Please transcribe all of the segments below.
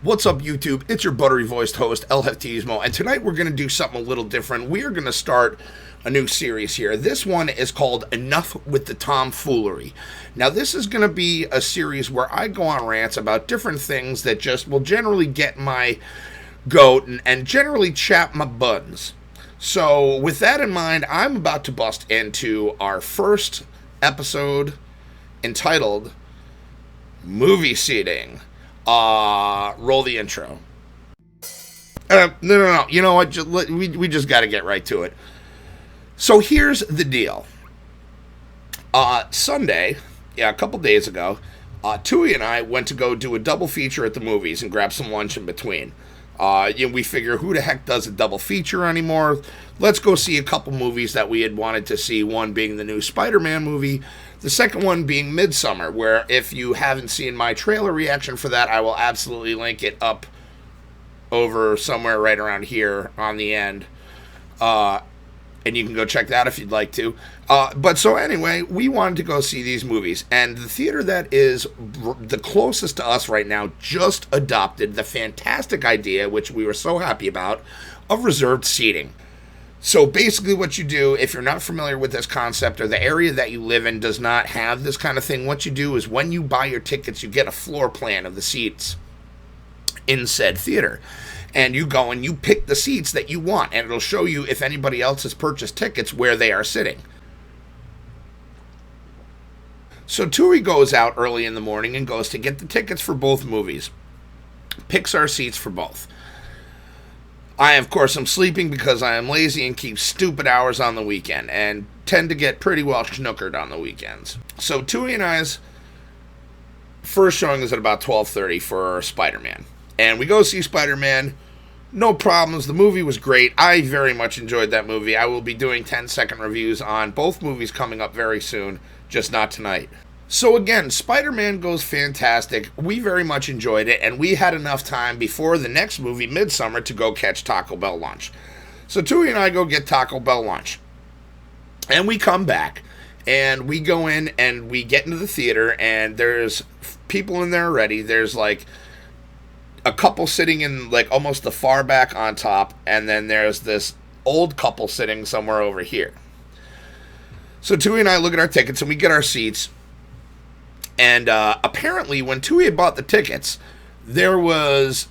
What's up, YouTube? It's your buttery-voiced host, HefTV, and tonight we're going to do something a little different. We are going to start a new series here. This one is called Enough with the Tomfoolery. Now, this is going to be a series where I go on rants about different things that just will generally get my goat and generally chap my buns. So, with that in mind, I'm about to bust into our first episode entitled Movie Seating. Roll the intro. No. You know what? We just got to get right to it. So here's the deal. Sunday, a couple days ago, Tui and I went to go do a double feature at the movies and grab some lunch in between. We figure, who the heck does a double feature anymore? Let's go see a couple movies that we had wanted to see, one being the new Spider-Man movie, the second one being Midsummer, where if you haven't seen my trailer reaction for that, I will absolutely link it up over somewhere right around here on the end. And you can go check that if you'd like to. But so anyway, we wanted to go see these movies. And the theater that is the closest to us right now just adopted the fantastic idea, which we were so happy about, of reserved seating. So basically what you do, if you're not familiar with this concept or the area that you live in does not have this kind of thing, what you do is when you buy your tickets, you get a floor plan of the seats in said theater. And you go and you pick the seats that you want, and it'll show you if anybody else has purchased tickets where they are sitting. So Tui goes out early in the morning and goes to get the tickets for both movies. Picks our seats for both. I, of course, am sleeping because I am lazy and keep stupid hours on the weekend and tend to get pretty well schnookered on the weekends. So Tui and I's first showing is at about 12:30 for Spider-Man. And we go see Spider-Man. No problems. The movie was great. I very much enjoyed that movie. I will be doing 10-second reviews on both movies coming up very soon, just not tonight. So again, Spider-Man goes fantastic. We very much enjoyed it, and we had enough time before the next movie, Midsummer, to go catch Taco Bell lunch. So Tui and I go get Taco Bell lunch. And we come back, and we go in, and we get into the theater, and there's people in there already. There's like a couple sitting in like almost the far back on top, and then there's this old couple sitting somewhere over here. So Tui and I look at our tickets, and we get our seats. And apparently, when Tui had bought the tickets, there was,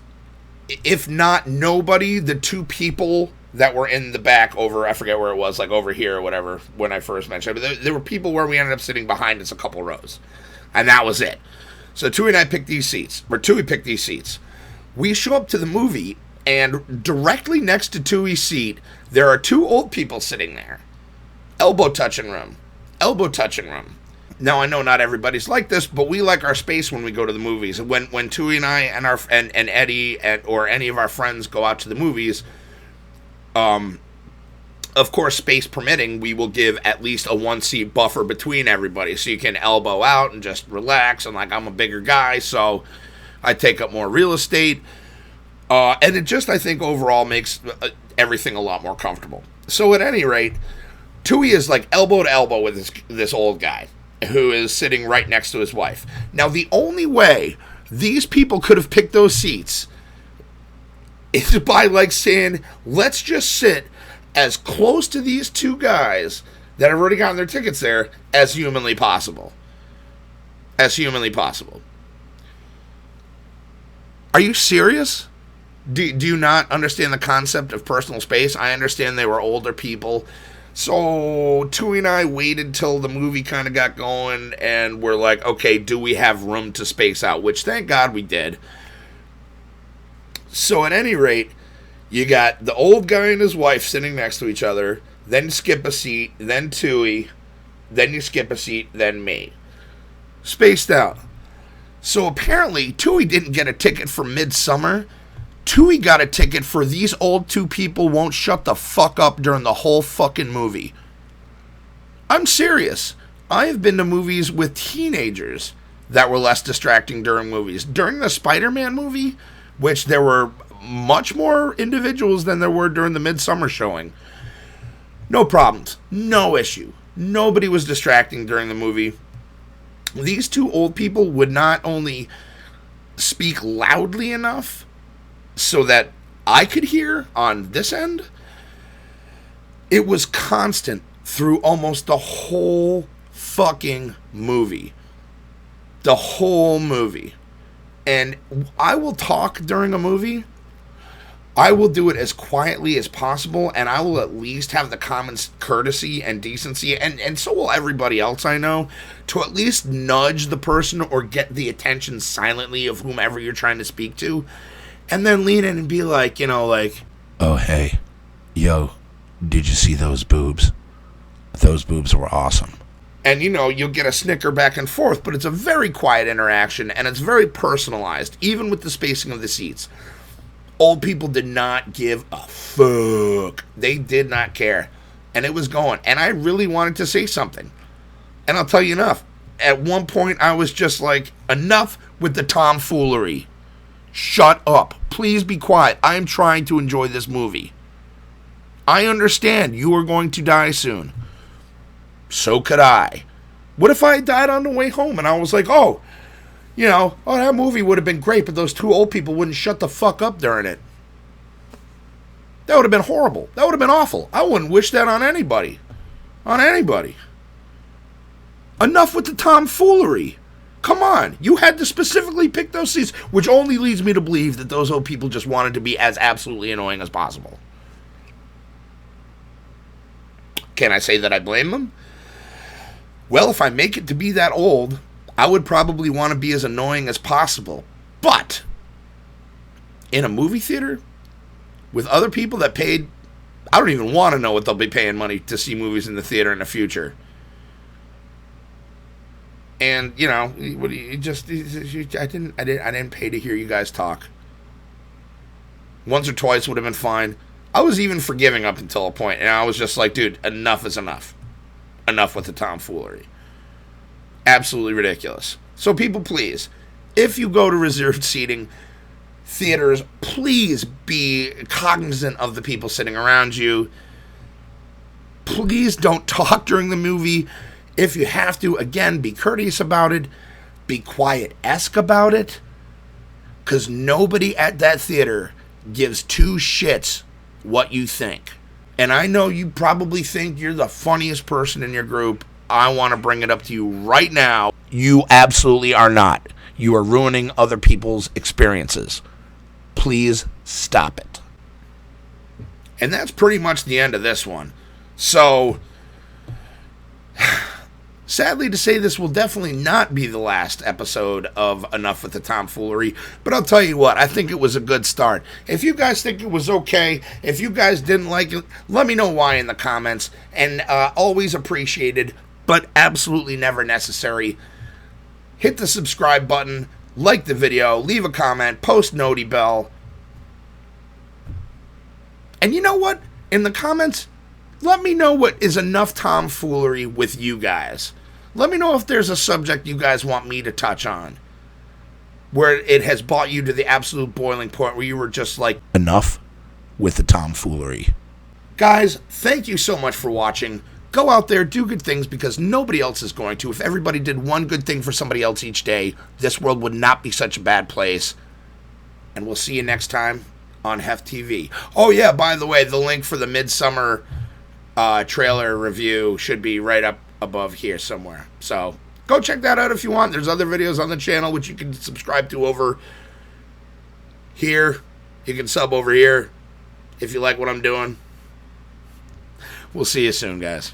if not nobody, the two people that were in the back over, I forget where it was, like over here or whatever, when I first mentioned it. But there were people where we ended up sitting behind us a couple rows. And that was it. So Tui and I picked these seats, or Tui picked these seats. We show up to the movie, and directly next to Tui's seat, there are two old people sitting there. Elbow touching room. Now, I know not everybody's like this, but we like our space when we go to the movies. When Tui and I and Eddie or any of our friends go out to the movies, of course, space permitting, we will give at least a one-seat buffer between everybody, so you can elbow out and just relax. And like, I'm a bigger guy, so I take up more real estate. And it just, I think, overall makes everything a lot more comfortable. So at any rate, Tui is like elbow to elbow with this old guy who is sitting right next to his wife. Now, the only way these people could have picked those seats is by, like, saying, let's just sit as close to these two guys that have already gotten their tickets there as humanly possible. As humanly possible. Are you serious? Do you not understand the concept of personal space? I understand they were older people. So Tui and I waited till the movie kind of got going, and we're like, okay, do we have room to space out? Which, thank God, we did. So at any rate, you got the old guy and his wife sitting next to each other, then skip a seat, then Tui, then you skip a seat, then me. Spaced out. So apparently, Tui didn't get a ticket for Midsummer. Tui got a ticket for these old two people won't shut the fuck up during the whole fucking movie. I'm serious. I have been to movies with teenagers that were less distracting during movies. During the Spider-Man movie, which there were much more individuals than there were during the Midsummer showing, no problems. No issue. Nobody was distracting during the movie. These two old people would not only speak loudly enough so that I could hear on this end. It was constant through almost the whole fucking movie. The whole movie. And I will talk during a movie. I will do it as quietly as possible, and I will at least have the common courtesy and decency, and so will everybody else I know, to at least nudge the person or get the attention silently of whomever you're trying to speak to, and then lean in and be like, oh, hey, yo, did you see those boobs? Those boobs were awesome. And, you'll get a snicker back and forth, but it's a very quiet interaction, and it's very personalized, even with the spacing of the seats. Old people did not give a fuck. They did not care. And it was going. And I really wanted to say something. And I'll tell you enough. At one point, I was just like, enough with the tomfoolery. Shut up. Please be quiet. I am trying to enjoy this movie. I understand you are going to die soon. So could I. What if I died on the way home and I was like, that movie would have been great, but those two old people wouldn't shut the fuck up during it. That would have been horrible. That would have been awful. I wouldn't wish that on anybody. On anybody. Enough with the tomfoolery. Come on. You had to specifically pick those seats, which only leads me to believe that those old people just wanted to be as absolutely annoying as possible. Can I say that I blame them? Well, if I make it to be that old, I would probably want to be as annoying as possible. But in a movie theater with other people that paid, I don't even want to know what they'll be paying money to see movies in the theater in the future. And I didn't pay to hear you guys talk. Once or twice would have been fine. I was even forgiving up until a point, and I was just like, dude, enough is enough. Enough with the tomfoolery. Absolutely ridiculous. So people, please, if you go to reserved seating theaters, please be cognizant of the people sitting around you. Please don't talk during the movie. If you have to, again, be courteous about it. Be quiet-esque about it. Because nobody at that theater gives two shits what you think. And I know you probably think you're the funniest person in your group. I want to bring it up to you right now. You absolutely are not. You are ruining other people's experiences. Please stop it. And that's pretty much the end of this one. So, sadly to say, this will definitely not be the last episode of Enough with the Tomfoolery. But I'll tell you what, I think it was a good start. If you guys think it was okay, if you guys didn't like it, let me know why in the comments. And always appreciated, but absolutely never necessary. Hit the subscribe button, like the video, leave a comment, post noti bell. And you know what? In the comments, let me know what is enough tomfoolery with you guys. Let me know if there's a subject you guys want me to touch on, where it has brought you to the absolute boiling point where you were just like, enough with the tomfoolery. Guys, thank you so much for watching. Go out there, do good things, because nobody else is going to. If everybody did one good thing for somebody else each day, this world would not be such a bad place. And we'll see you next time on HefTV. Oh yeah, by the way, the link for the Midsummer trailer review should be right up above here somewhere. So go check that out if you want. There's other videos on the channel which you can subscribe to over here. You can sub over here if you like what I'm doing. We'll see you soon, guys.